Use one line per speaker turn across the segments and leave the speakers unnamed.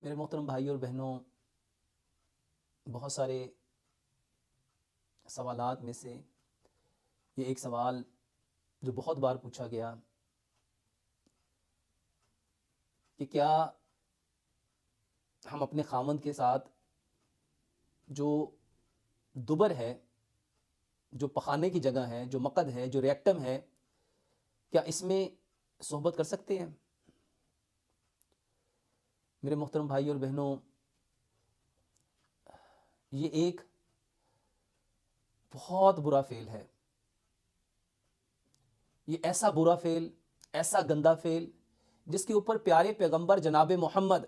میرے محترم بھائی اور بہنوں، بہت سارے سوالات میں سے یہ ایک سوال جو بہت بار پوچھا گیا کہ کیا ہم اپنے خاوند کے ساتھ جو دبر ہے، جو پخانے کی جگہ ہے، جو مقد ہے، جو ریکٹم ہے، کیا اس میں صحبت کر سکتے ہیں؟ میرے محترم بھائی اور بہنوں، یہ ایک بہت برا فعل ہے۔ یہ ایسا برا فعل، ایسا گندا فعل جس کے اوپر پیارے پیغمبر جناب محمد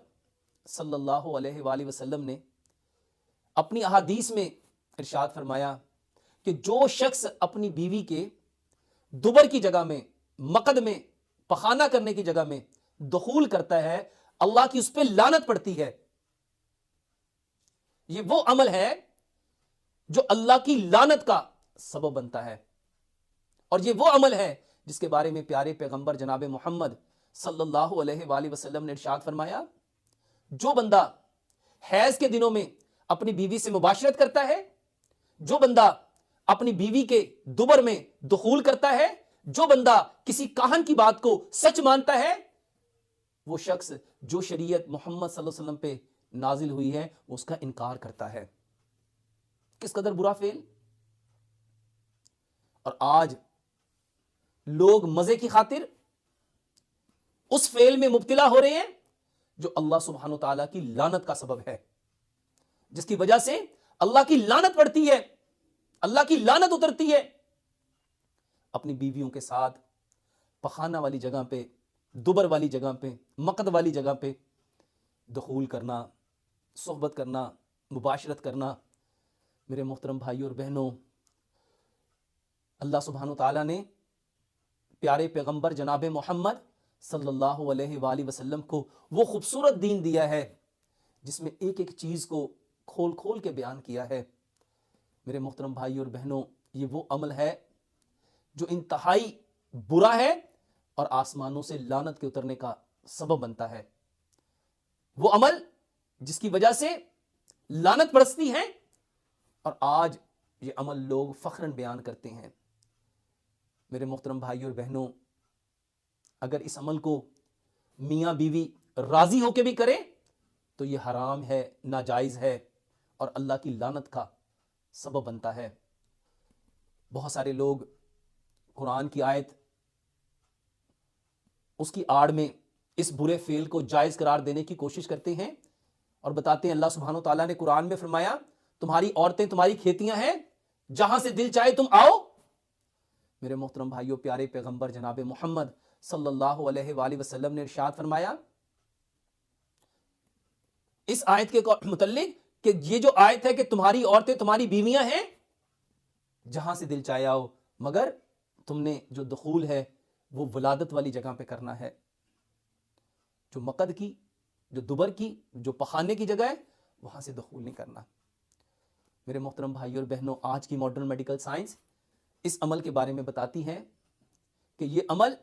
صلی اللہ علیہ وآلہ وسلم نے اپنی احادیث میں ارشاد فرمایا کہ جو شخص اپنی بیوی کے دبر کی جگہ میں، مقد میں، پخانہ کرنے کی جگہ میں دخول کرتا ہے، اللہ کی اس پہ لعنت پڑتی ہے۔ یہ وہ عمل ہے جو اللہ کی لعنت کا سبب بنتا ہے، اور یہ وہ عمل ہے جس کے بارے میں پیارے پیغمبر جناب محمد صلی اللہ علیہ وآلہ وسلم نے ارشاد فرمایا، جو بندہ حیض کے دنوں میں اپنی بیوی سے مباشرت کرتا ہے، جو بندہ اپنی بیوی کے دبر میں دخول کرتا ہے، جو بندہ کسی کاہن کی بات کو سچ مانتا ہے، وہ شخص جو شریعت محمد صلی اللہ علیہ وسلم پہ نازل ہوئی ہے وہ اس کا انکار کرتا ہے۔ کس قدر برا فعل! اور آج لوگ مزے کی خاطر اس فعل میں مبتلا ہو رہے ہیں جو اللہ سبحانہ و تعالیٰ کی لعنت کا سبب ہے، جس کی وجہ سے اللہ کی لعنت پڑتی ہے، اللہ کی لعنت اترتی ہے۔ اپنی بیویوں کے ساتھ پخانہ والی جگہ پہ، دبر والی جگہ پہ، مقد والی جگہ پہ دخول کرنا، صحبت کرنا، مباشرت کرنا، میرے محترم بھائی اور بہنوں، اللہ سبحانہ و تعالیٰ نے پیارے پیغمبر جناب محمد صلی اللہ علیہ وآلہ وسلم کو وہ خوبصورت دین دیا ہے جس میں ایک ایک چیز کو کھول کھول کے بیان کیا ہے۔ میرے محترم بھائی اور بہنوں، یہ وہ عمل ہے جو انتہائی برا ہے اور آسمانوں سے لعنت کے اترنے کا سبب بنتا ہے۔ وہ عمل جس کی وجہ سے لعنت برستی ہے، اور آج یہ عمل لوگ فخراً بیان کرتے ہیں۔ میرے محترم بھائی اور بہنوں، اگر اس عمل کو میاں بیوی راضی ہو کے بھی کرے تو یہ حرام ہے، ناجائز ہے، اور اللہ کی لعنت کا سبب بنتا ہے۔ بہت سارے لوگ قرآن کی آیت، اس کی آڑ میں اس برے فعل کو جائز قرار دینے کی کوشش کرتے ہیں اور بتاتے ہیں اللہ سبحانہ و تعالیٰ نے قرآن میں فرمایا، تمہاری عورتیں تمہاری کھیتیاں ہیں، جہاں سے دل چاہے تم آؤ۔ میرے محترم بھائیوں، پیارے پیغمبر جناب محمد صلی اللہ علیہ وآلہ وسلم نے ارشاد فرمایا اس آیت کے متعلق کہ یہ جو آیت ہے کہ تمہاری عورتیں تمہاری بیویاں ہیں، جہاں سے دل چاہے آؤ، مگر تم نے جو دخول ہے وہ ولادت والی جگہ پہ کرنا ہے، جو مقد کی، جو دبر کی، جو پخانے کی جگہ ہے، وہاں سے دخول نہیں کرنا۔ میرے محترم بھائی اور بہنوں، آج کی ماڈرن میڈیکل سائنس اس عمل کے بارے میں بتاتی ہے کہ یہ عمل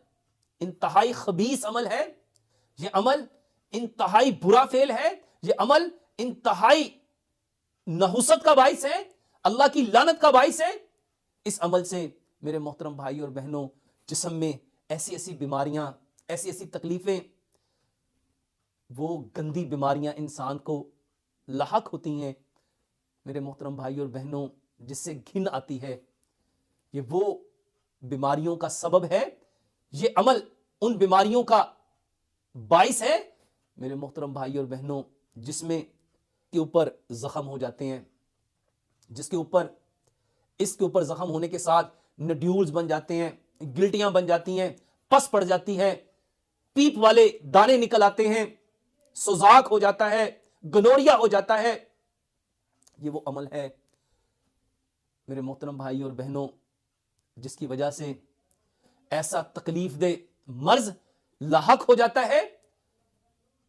انتہائی خبیث عمل ہے، یہ عمل انتہائی برا فعل ہے، یہ عمل انتہائی نحوست کا باعث ہے، اللہ کی لعنت کا باعث ہے۔ اس عمل سے میرے محترم بھائی اور بہنوں، جسم میں ایسی ایسی بیماریاں، ایسی ایسی تکلیفیں، وہ گندی بیماریاں انسان کو لاحق ہوتی ہیں۔ میرے محترم بھائی اور بہنوں، جس سے گھن آتی ہے، یہ وہ بیماریوں کا سبب ہے، یہ عمل ان بیماریوں کا باعث ہے میرے محترم بھائی اور بہنوں، جس میں کے اوپر زخم ہو جاتے ہیں، جس کے اوپر اس کے اوپر زخم ہونے کے ساتھ نڈیولز بن جاتے ہیں، گلٹیاں بن جاتی ہیں، پس پڑ جاتی ہے، پیپ والے دانے نکل آتے ہیں، سوزاک ہو جاتا ہے، گنوریا ہو جاتا ہے۔ یہ وہ عمل ہے میرے محترم بھائی اور بہنوں جس کی وجہ سے ایسا تکلیف دہ مرض لاحق ہو جاتا ہے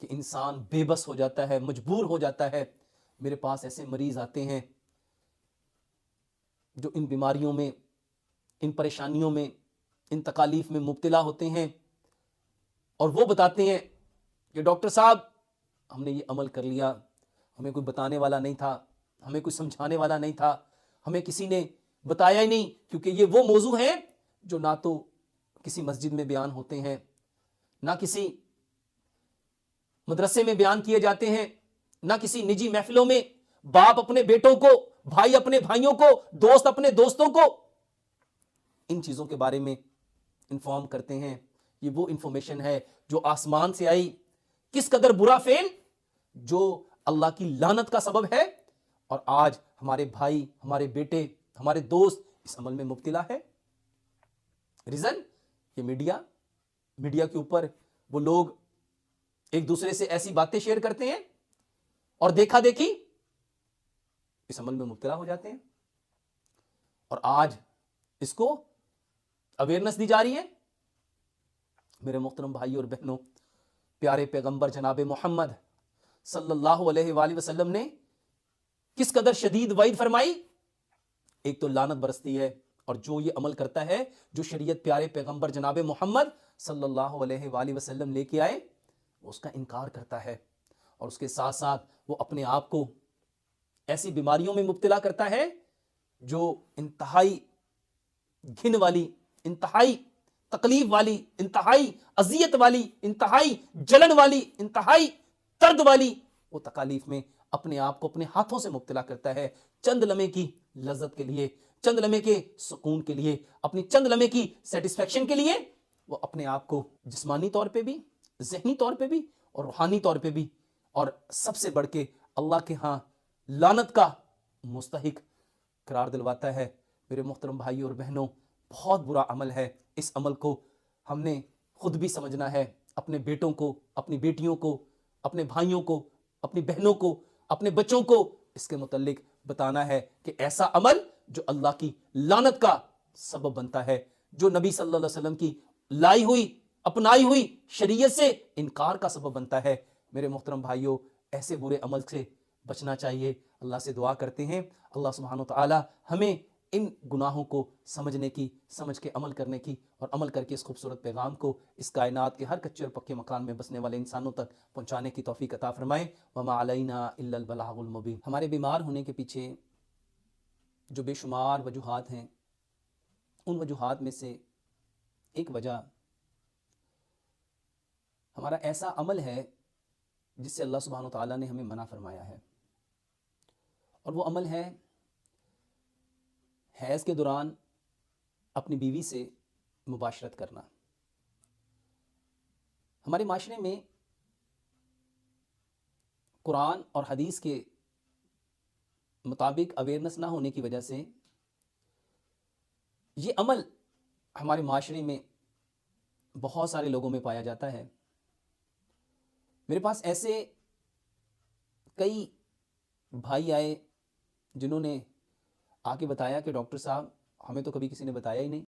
کہ انسان بے بس ہو جاتا ہے، مجبور ہو جاتا ہے۔ میرے پاس ایسے مریض آتے ہیں جو ان بیماریوں میں، ان پریشانیوں میں، ان تکالیف میں مبتلا ہوتے ہیں، اور وہ بتاتے ہیں کہ ڈاکٹر صاحب ہم نے یہ عمل کر لیا، ہمیں کوئی بتانے والا نہیں تھا، ہمیں کوئی سمجھانے والا نہیں تھا، ہمیں کسی نے بتایا ہی نہیں، کیونکہ یہ وہ موضوع ہیں جو نہ تو کسی مسجد میں بیان ہوتے ہیں، نہ کسی مدرسے میں بیان کیے جاتے ہیں، نہ کسی نجی محفلوں میں باپ اپنے بیٹوں کو، بھائی اپنے بھائیوں کو، دوست اپنے دوستوں کو ان چیزوں کے بارے میں انفارم کرتے ہیں۔ یہ وہ انفارمیشن ہے جو آسمان سے آئی، کس قدر برا فعل جو اللہ کی لعنت کا سبب ہے، اور آج ہمارے بھائی، ہمارے بیٹے، ہمارے دوست اس عمل میں مبتلا ہے۔ ریزن یہ میڈیا کے اوپر وہ لوگ ایک دوسرے سے ایسی باتیں شیئر کرتے ہیں اور دیکھا دیکھی اس عمل میں مبتلا ہو جاتے ہیں، اور آج اس کو اویئرنس دی جا رہی ہے۔ میرے محترم بھائی اور بہنوں، پیارے پیغمبر جناب محمد صلی اللہ علیہ وآلہ وسلم نے کس قدر شدید وعید فرمائی۔ ایک تو لعنت برستی ہے، اور جو یہ عمل کرتا ہے، جو شریعت پیارے پیغمبر جناب محمد صلی اللہ علیہ وآلہ وسلم لے کے آئے، وہ اس کا انکار کرتا ہے، اور اس کے ساتھ ساتھ وہ اپنے آپ کو ایسی بیماریوں میں مبتلا کرتا ہے جو انتہائی گھن والی، انتہائی تکلیف والی، انتہائی اذیت والی، انتہائی جلن والی، انتہائی درد والی وہ تکالیف میں اپنے آپ کو اپنے ہاتھوں سے مبتلا کرتا ہے، چند لمحے کی لذت کے لیے، چند لمحے کے سکون کے لیے، اپنی چند لمحے کی سیٹسفیکشن کے لیے وہ اپنے آپ کو جسمانی طور پہ بھی، ذہنی طور پہ بھی، اور روحانی طور پہ بھی، اور سب سے بڑھ کے اللہ کے ہاں لعنت کا مستحق قرار دلواتا ہے۔ میرے محترم بھائی اور بہنوں، بہت برا عمل ہے۔ اس عمل کو ہم نے خود بھی سمجھنا ہے، اپنے بیٹوں کو، اپنی بیٹیوں کو، اپنے بھائیوں کو، اپنی بہنوں کو، اپنے بچوں کو اس کے متعلق بتانا ہے کہ ایسا عمل جو اللہ کی لعنت کا سبب بنتا ہے، جو نبی صلی اللہ علیہ وسلم کی لائی ہوئی، اپنائی ہوئی شریعت سے انکار کا سبب بنتا ہے۔ میرے محترم بھائیوں، ایسے برے عمل سے بچنا چاہیے۔ اللہ سے دعا کرتے ہیں اللہ سبحانہ و تعالی ہمیں ان گناہوں کو سمجھنے کی، سمجھ کے عمل کرنے کی، اور عمل کر کے اس خوبصورت پیغام کو اس کائنات کے ہر کچے اور پکے مکان میں بسنے والے انسانوں تک پہنچانے کی توفیق عطا فرمائے۔ وما علینا الا البلاغ المبین۔ ہمارے بیمار ہونے کے پیچھے جو بے شمار وجوہات ہیں، ان وجوہات میں سے ایک وجہ ہمارا ایسا عمل ہے جس سے اللہ سبحانہ وتعالیٰ نے ہمیں منع فرمایا ہے، اور وہ عمل ہے حیض کے دوران اپنی بیوی سے مباشرت کرنا۔ ہمارے معاشرے میں قرآن اور حدیث کے مطابق اویئرنس نہ ہونے کی وجہ سے یہ عمل ہمارے معاشرے میں بہت سارے لوگوں میں پایا جاتا ہے۔ میرے پاس ایسے کئی بھائی آئے جنہوں نے آ کے بتایا کہ ڈاکٹر صاحب ہمیں تو کبھی کسی نے بتایا ہی نہیں،